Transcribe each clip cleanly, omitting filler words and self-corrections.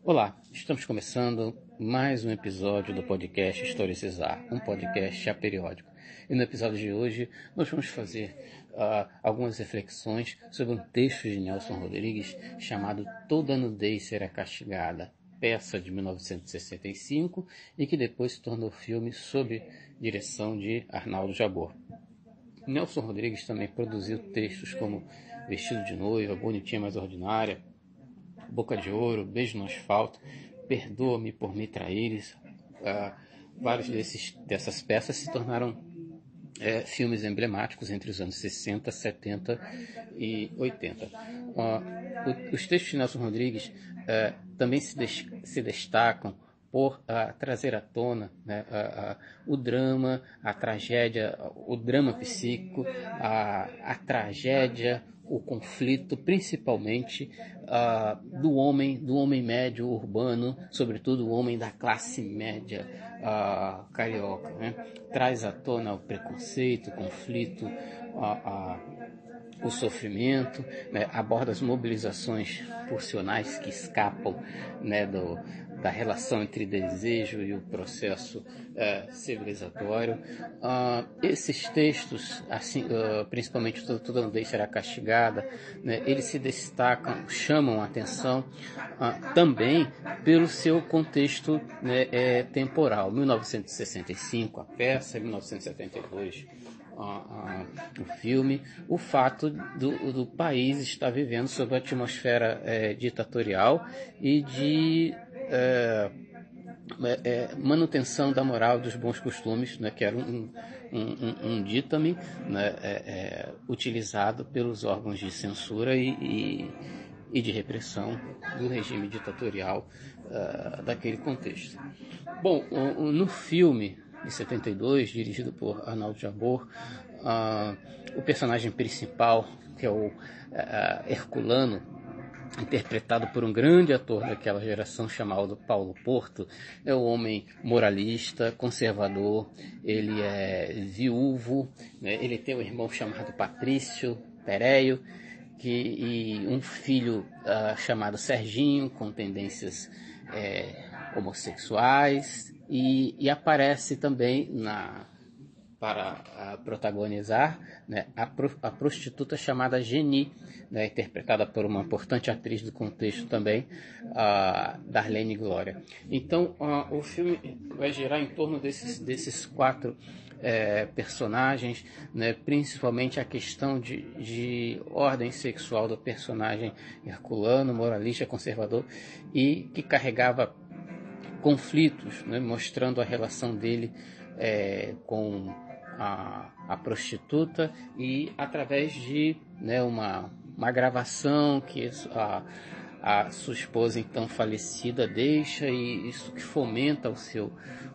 Olá, estamos começando mais um episódio do podcast Historicizar, um podcast aperiódico. E no episódio de hoje nós vamos fazer algumas reflexões sobre um texto de Nelson Rodrigues chamado Toda Nudez Será Castigada, peça de 1965 e que depois se tornou filme sob direção de Arnaldo Jabor. Nelson Rodrigues também produziu textos como Vestido de Noiva, Bonitinha Mais Ordinária, Boca de Ouro, Beijo no Asfalto, Perdoa-me por Me Traíres. Vários dessas peças se tornaram filmes emblemáticos entre os anos 60, 70 e 80. Os textos de Nelson Rodrigues também se destacam por trazer à tona, né, o drama, a tragédia, o drama psíquico, a tragédia, o conflito, principalmente do homem médio urbano, sobretudo o homem da classe média carioca, né? Traz à tona o preconceito, o conflito, o sofrimento, né? Aborda as mobilizações pulsionais que escapam, né, da relação entre desejo e o processo civilizatório. Esses textos, assim, principalmente Toda Nudez Será Castigada, né, eles se destacam, chamam a atenção também pelo seu contexto, né, temporal. 1965 a peça, 1972 o filme, o fato do país estar vivendo sob a atmosfera ditatorial e de manutenção da moral dos bons costumes, né, que era um ditame, né, utilizado pelos órgãos de censura e de repressão do regime ditatorial daquele contexto. Bom, no filme de 72, dirigido por Arnaldo Jabor, o personagem principal, que é o Herculano, interpretado por um grande ator daquela geração chamado Paulo Porto, é um homem moralista, conservador, ele é viúvo, né? Ele tem um irmão chamado Patrício Pereio, e um filho chamado Serginho, com tendências homossexuais, e aparece também para protagonizar, né, a prostituta chamada Geni, né, interpretada por uma importante atriz do contexto também, Darlene Glória. Então, o filme vai girar em torno desses quatro personagens, né, principalmente a questão de ordem sexual do personagem herculano, moralista, conservador, e que carregava conflitos, né, mostrando a relação dele com a prostituta, e através de, né, uma gravação que a sua esposa então falecida deixa, e isso que fomenta o seu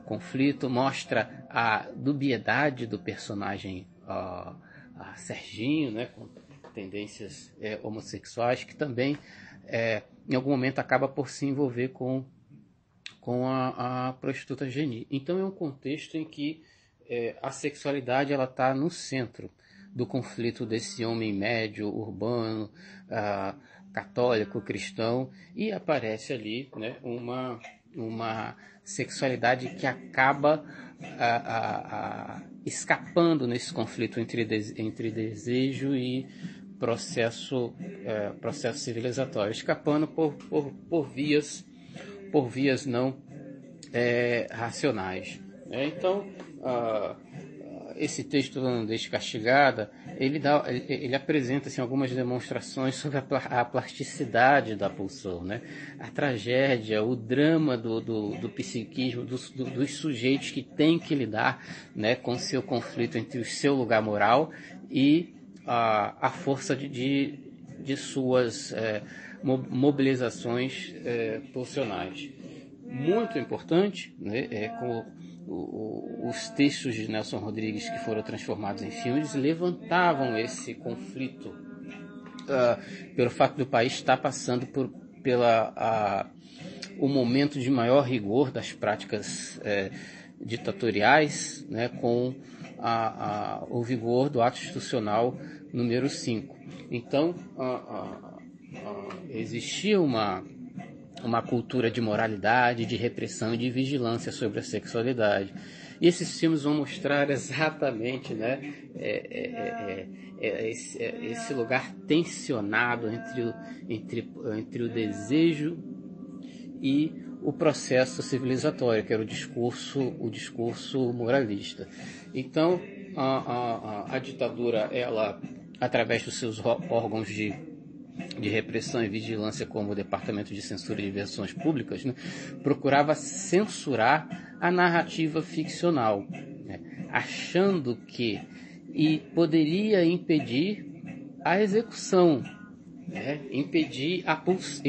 conflito, mostra a dubiedade do personagem Serginho, né, com tendências homossexuais, que também em algum momento acaba por se envolver com a prostituta Geni. Então é um contexto em que a sexualidade ela está no centro do conflito desse homem médio, urbano, católico, cristão, e aparece ali, né, uma sexualidade que acaba escapando nesse conflito entre desejo e processo civilizatório, escapando por vias não racionais. Então, esse texto Toda Nudez Castigada, ele apresenta assim, algumas demonstrações sobre a plasticidade da pulsão, né? A tragédia, o drama do psiquismo, dos sujeitos que têm que lidar, né, com seu conflito entre o seu lugar moral e a força de suas mobilizações pulsionais. Muito importante, né, com os textos de Nelson Rodrigues que foram transformados em filmes levantavam esse conflito pelo fato do país estar passando o momento de maior rigor das práticas ditatoriais, né, com o vigor do ato institucional número 5. Então, existia uma uma cultura de moralidade, de repressão e de vigilância sobre a sexualidade. E esses filmes vão mostrar exatamente, né, esse lugar tensionado entre o desejo e o processo civilizatório, que era o discurso moralista. Então, a ditadura, ela, através dos seus órgãos de repressão e vigilância, como o Departamento de Censura e Diversões Públicas, né, procurava censurar a narrativa ficcional, né, achando que poderia impedir a execução, né, impedir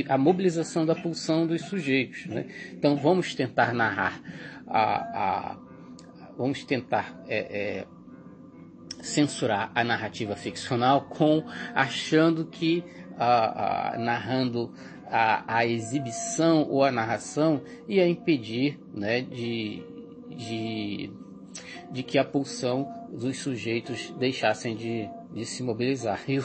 a mobilização da pulsão dos sujeitos, né. Então vamos tentar narrar, vamos tentar censurar a narrativa ficcional, achando que narrando a exibição ou a narração ia impedir, né, de que a pulsão dos sujeitos deixassem de se mobilizar. E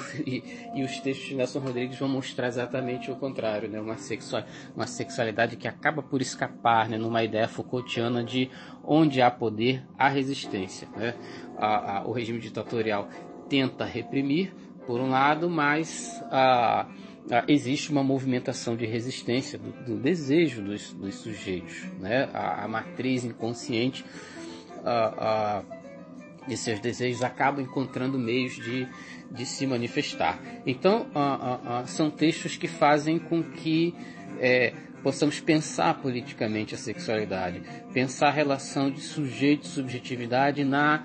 os textos de Nelson Rodrigues vão mostrar exatamente o contrário, né? Uma sexualidade que acaba por escapar, né, numa ideia Foucaultiana de onde há poder, há resistência, né? O regime ditatorial tenta reprimir, por um lado, mas existe uma movimentação de resistência do desejo dos sujeitos, né? A matriz inconsciente de seus desejos acaba encontrando meios de se manifestar. Então, são textos que fazem com que possamos pensar politicamente a sexualidade, pensar a relação de sujeito e subjetividade na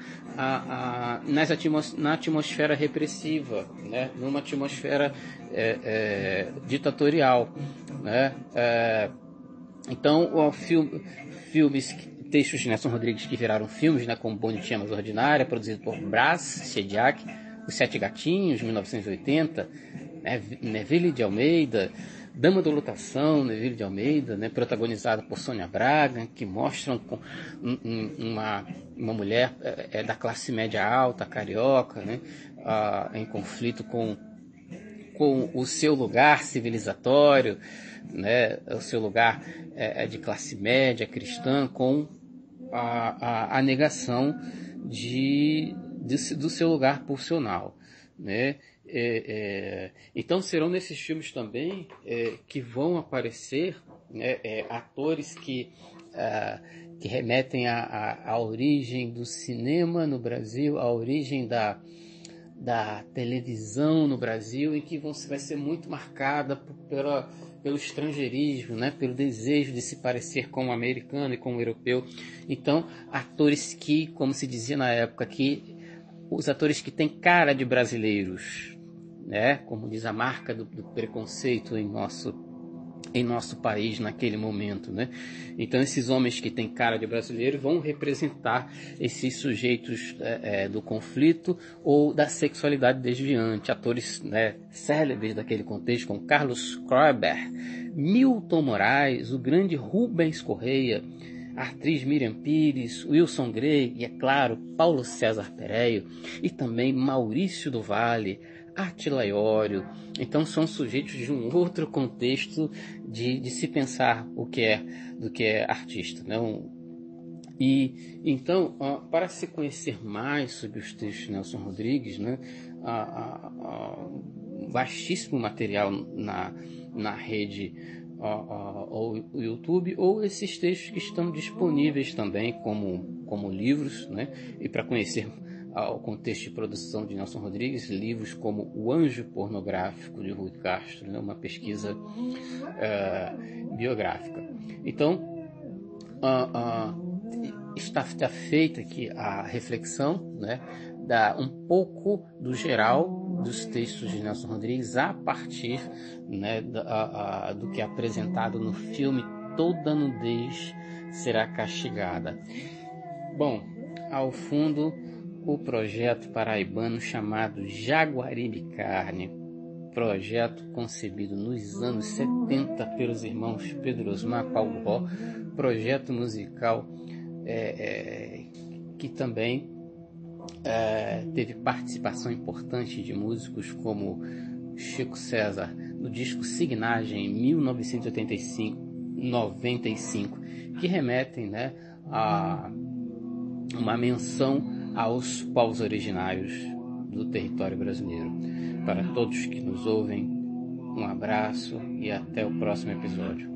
atmosfera repressiva, né? Numa atmosfera ditatorial, né? Então, textos de Nelson Rodrigues que viraram filmes, né, como Bonitinha Mais Ordinária, produzido por Brás Chediak, Os Sete Gatinhos, 1980, né, Neville de Almeida, Dama da Lotação, Neville de Almeida, né, protagonizada por Sônia Braga, que mostram uma mulher da classe média alta, carioca, né, em conflito com o seu lugar civilizatório, né, o seu lugar de classe média cristã, com a negação do seu lugar pulsional, né? Então serão nesses filmes também que vão aparecer, né, atores que remetem à origem do cinema no Brasil, à origem da televisão no Brasil, e que vai ser muito marcada pelo estrangeirismo, né? Pelo desejo de se parecer com o americano e com o europeu. Então, atores que, como se dizia na época, os atores que têm cara de brasileiros, né? Como diz a marca do preconceito em nosso país naquele momento, né? Então esses homens que têm cara de brasileiro vão representar esses sujeitos do conflito ou da sexualidade desviante, atores, né, célebres daquele contexto, como Carlos Kroeber, Milton Moraes, o grande Rubens Correia, a atriz Miriam Pires, Wilson Grey e, é claro, Paulo César Pereio, e também Maurício do Vale, Átila Iório. Então são sujeitos de um outro contexto de se pensar do que é artista, né? E então, para se conhecer mais sobre os textos de Nelson Rodrigues, né, vastíssimo material na rede ou YouTube, ou esses textos que estão disponíveis também como livros, né? E para conhecer o contexto de produção de Nelson Rodrigues, livros como O Anjo Pornográfico, de Rui Castro, né? Uma pesquisa biográfica. Então, está feita aqui a reflexão, né? Um pouco do geral dos textos de Nelson Rodrigues a partir, né, do que é apresentado no filme Toda Nudez Será Castigada. Bom, ao fundo, o projeto paraibano chamado Jaguaribe Carne, projeto concebido nos anos 70 pelos irmãos Pedro Osmar Paulo Ró, projeto musical que também teve participação importante de músicos como Chico César no disco Signagem, em 1995, que remetem, né, a uma menção aos povos originários do território brasileiro. Para todos que nos ouvem, um abraço e até o próximo episódio.